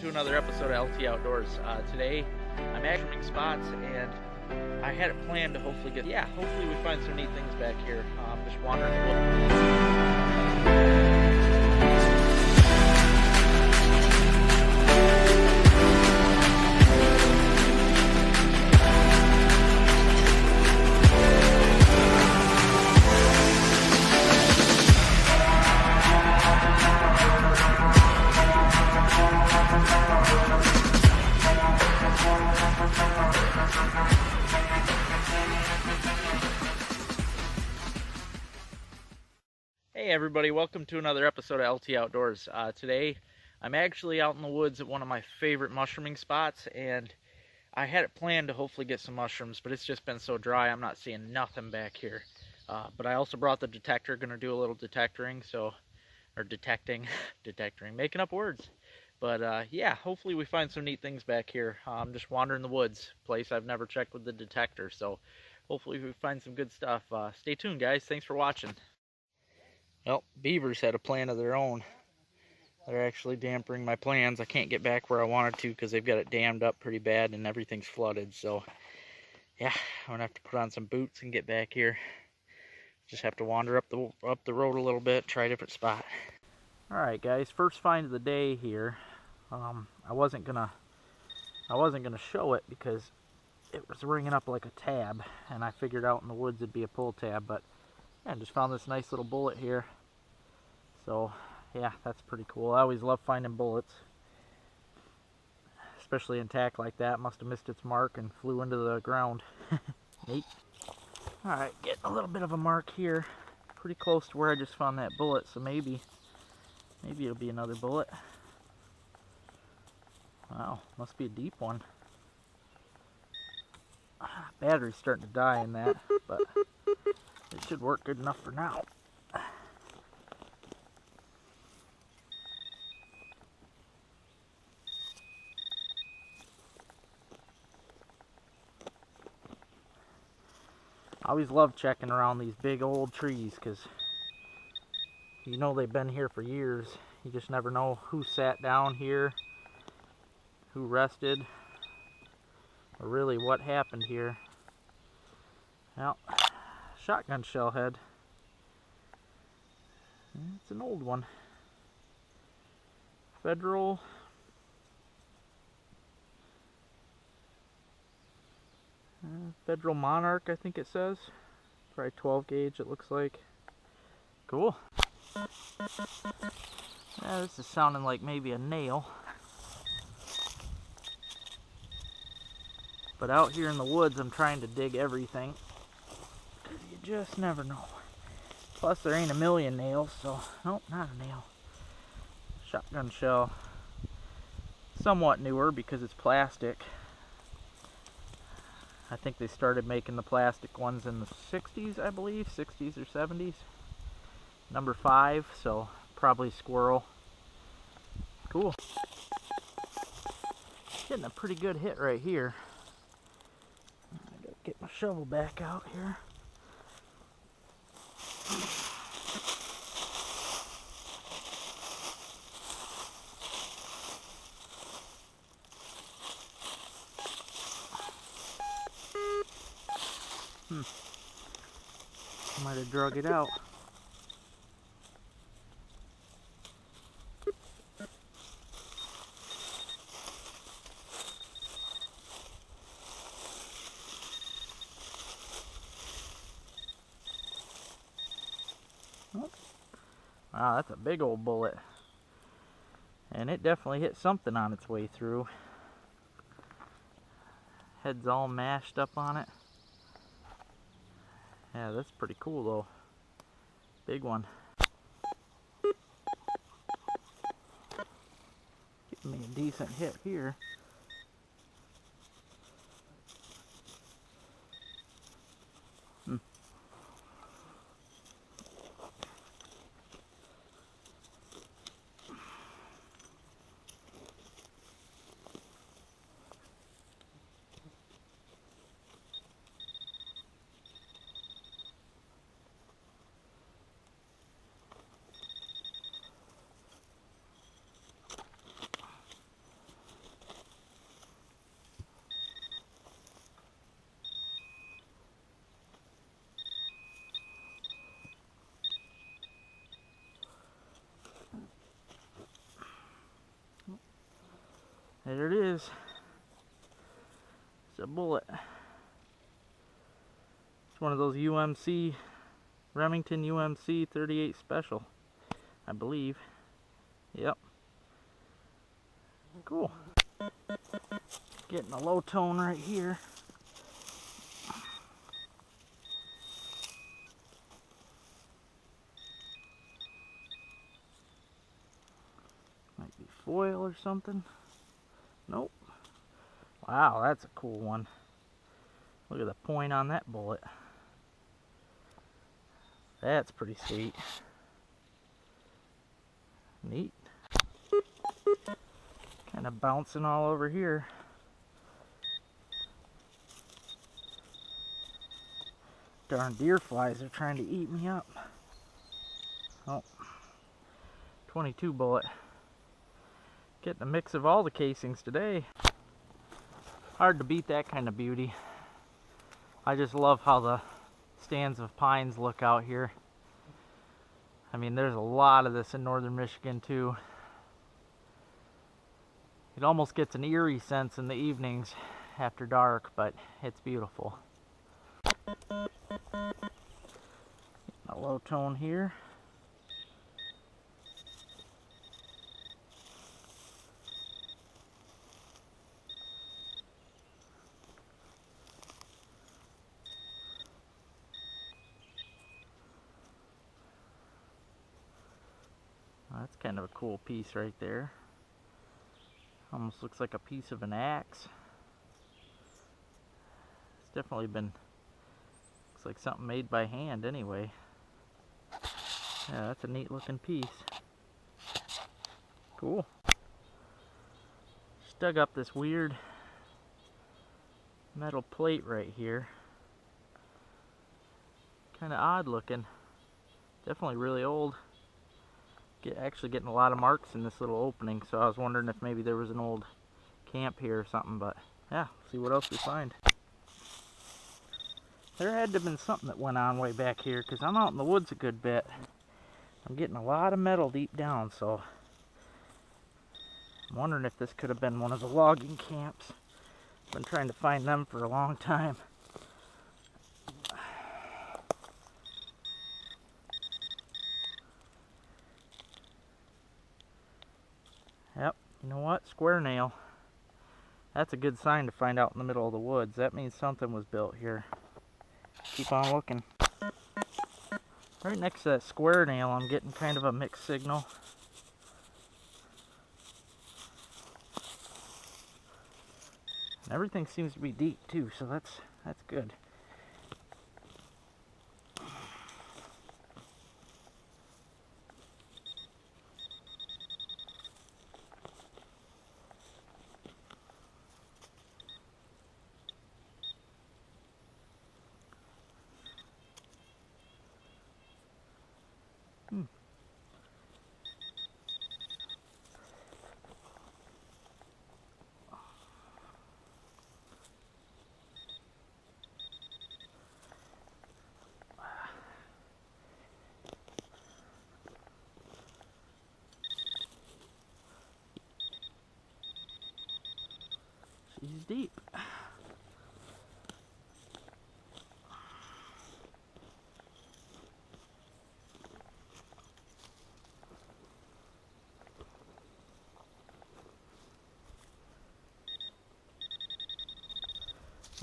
to another episode of LT Outdoors. Today, I'm actually in spots, and I had it planned to hopefully hopefully we find some neat things back here. Just wandering the wilderness. Hey everybody, welcome to another episode of LT Outdoors. Today, I'm actually out in the woods at one of my favorite mushrooming spots, and I had it planned to hopefully get some mushrooms, but it's just been so dry, I'm not seeing nothing back here. But I also brought the detector, gonna do a little detecting, making up words. But yeah, hopefully we find some neat things back here. I'm just wandering the woods, place I've never checked with the detector, so hopefully we find some good stuff. Stay tuned, guys. Thanks for watching. Well, beavers had a plan of their own. They're actually dampening my plans. I can't get back where I wanted to because they've got it dammed up pretty bad and everything's flooded. So, yeah, I'm gonna have to put on some boots and get back here. Just have to wander up the road a little bit, try a different spot. All right, guys. First find of the day here. I wasn't gonna show it because it was ringing up like a tab, and I figured out in the woods it'd be a pull tab, but. Yeah, just found this nice little bullet here. So, yeah, that's pretty cool. I always love finding bullets, especially intact like that. Must have missed its mark and flew into the ground. Neat. Alright, getting a little bit of a mark here. Pretty close to where I just found that bullet, so maybe it'll be another bullet. Wow, must be a deep one. Battery's starting to die in that, but it should work good enough for now. I always love checking around these big old trees because you know they've been here for years. You just never know who sat down here, who rested, or really what happened here. Well, shotgun shell head. It's an old one. Federal. Federal Monarch, I think it says. Probably 12 gauge, it looks like. Cool. Yeah, this is sounding like maybe a nail. But out here in the woods, I'm trying to dig everything. You just never know. Plus, there ain't a million nails, so... Nope, not a nail. Shotgun shell. Somewhat newer because it's plastic. I think they started making the plastic ones in the 60s, I believe. 60s or 70s. Number 5, so probably squirrel. Cool. Getting a pretty good hit right here. I gotta get my shovel back out here. Might have drug it out. Oh. Wow, that's a big old bullet. And it definitely hit something on its way through. Head's all mashed up on it. Yeah, that's pretty cool though. Big one. Getting me a decent hit here. There it is. It's a bullet. It's one of those UMC, Remington UMC 38 Special, I believe. Yep. Cool. Getting a low tone right here. Might be foil or something. Nope. Wow, that's a cool one. Look at the point on that bullet. That's pretty sweet. Neat. Kind of bouncing all over here. Darn deer flies are trying to eat me up. Oh, 22 bullet. Getting a mix of all the casings today. Hard to beat that kind of beauty. I just love how the stands of pines look out here. I mean, there's a lot of this in northern Michigan too. It almost gets an eerie sense in the evenings after dark, but it's beautiful. A low tone here. That's kind of a cool piece right there. Almost looks like a piece of an axe. It's definitely been, looks like something made by hand anyway. Yeah, that's a neat looking piece. Cool. Just dug up this weird metal plate right here. Kind of odd looking. Definitely really old. Actually getting a lot of marks in this little opening, so I was wondering if maybe there was an old camp here or something, but yeah, see what else we find. There had to have been something that went on way back here, because I'm out in the woods a good bit. I'm getting a lot of metal deep down, so I'm wondering if this could have been one of the logging camps. I've been trying to find them for a long time. Yep, you know what? Square nail. That's a good sign to find out in the middle of the woods. That means something was built here. Keep on looking. Right next to that square nail, I'm getting kind of a mixed signal. And everything seems to be deep too, so that's good. She's deep.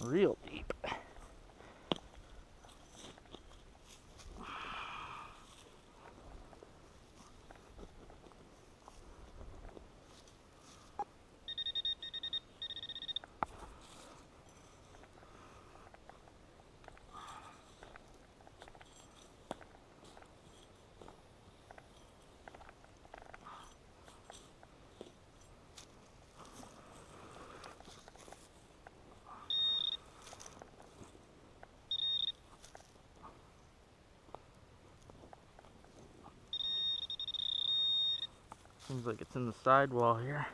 Real deep. Seems like it's in the sidewall here.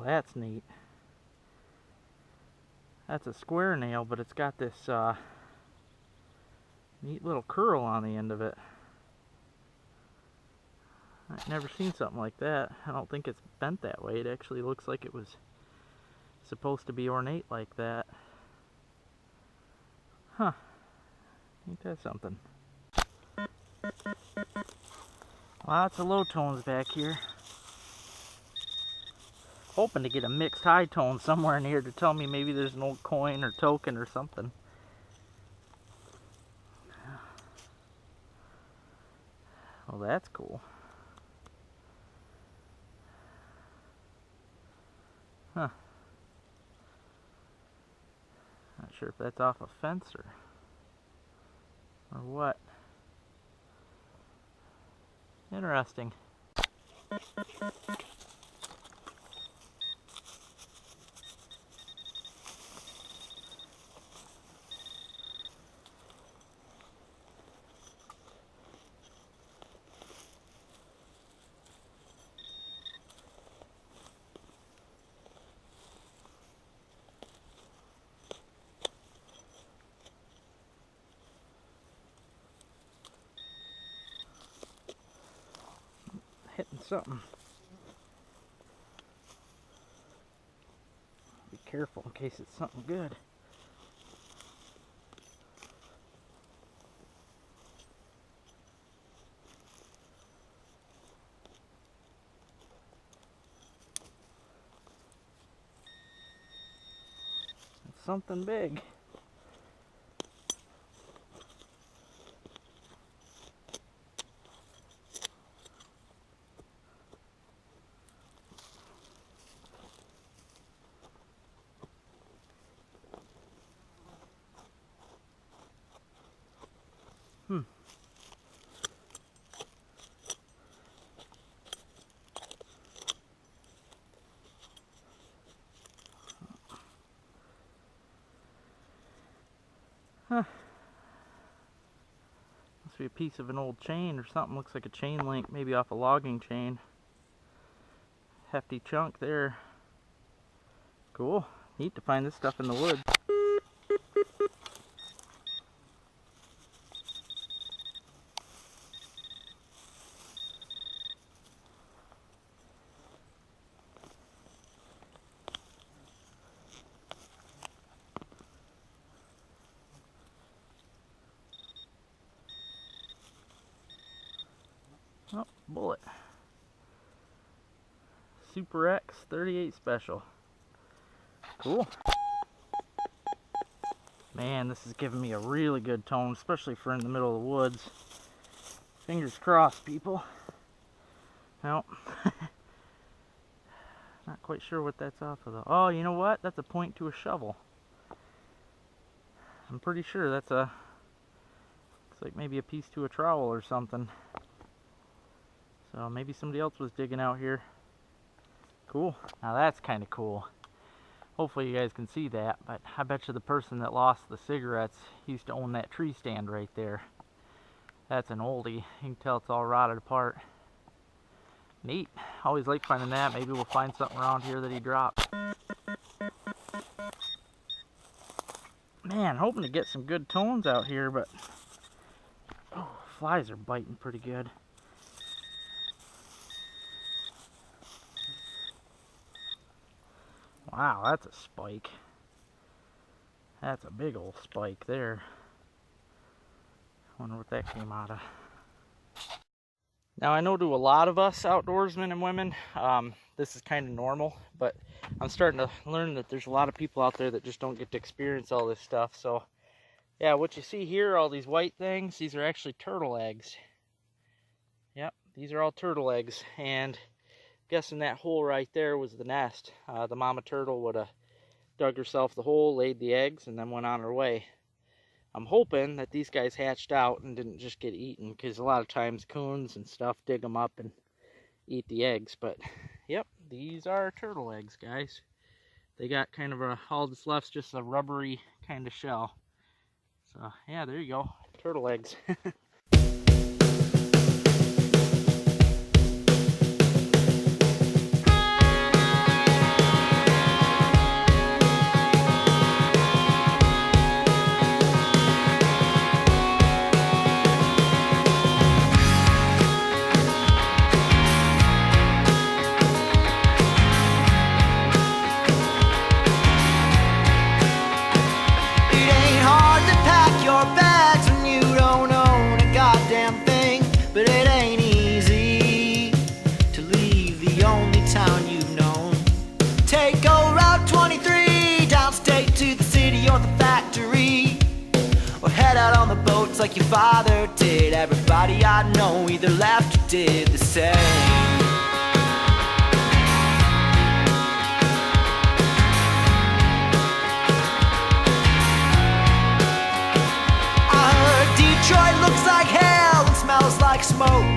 that's neat. That's a square nail, but it's got this neat little curl on the end of it. I've never seen something like that. I don't think it's bent that way. It actually looks like it was supposed to be ornate like that. Huh. Ain't that something? Lots of low tones back here. Hoping to get a mixed high tone somewhere in here to tell me maybe there's an old coin or token or something. Well, that's cool. Huh. Not sure if that's off a fence or what. Interesting. Hitting something. Be careful in case it's something good. It's something big. Huh. Must be a piece of an old chain or something. Looks like a chain link, maybe off a logging chain. Hefty chunk there. Cool. Neat to find this stuff in the woods. Oh, bullet. Super X 38 special. Cool. Man, this is giving me a really good tone, especially for in the middle of the woods. Fingers crossed, people. Nope. Not quite sure what that's off of though. Oh, you know what? That's a point to a shovel. I'm pretty sure that's a... looks like maybe a piece to a trowel or something. So maybe somebody else was digging out here. Cool. Now that's kind of cool. Hopefully you guys can see that, but I bet you the person that lost the cigarettes used to own that tree stand right there. That's an oldie. You can tell it's all rotted apart. Neat. Always like finding that. Maybe we'll find something around here that he dropped. Man, hoping to get some good tones out here, but oh, flies are biting pretty good. Wow, that's a spike. That's a big old spike there. Wonder what that came out of. Now I know to a lot of us outdoorsmen and women, this is kind of normal, but I'm starting to learn that there's a lot of people out there that just don't get to experience all this stuff. So yeah, what you see here, all these white things, these are actually turtle eggs. Yep, these are all turtle eggs, and guessing that hole right there was the nest. The mama turtle would have dug herself the hole, laid the eggs, and then went on her way. I'm hoping that these guys hatched out and didn't just get eaten, because a lot of times coons and stuff dig them up and eat the eggs. But yep, these are turtle eggs, guys. They got kind of a, all that's left's just a rubbery kind of shell. So yeah, there you go, turtle eggs. the factory, or head out on the boats like your father did. Everybody I know either left or did the same. I heard Detroit looks like hell and smells like smoke.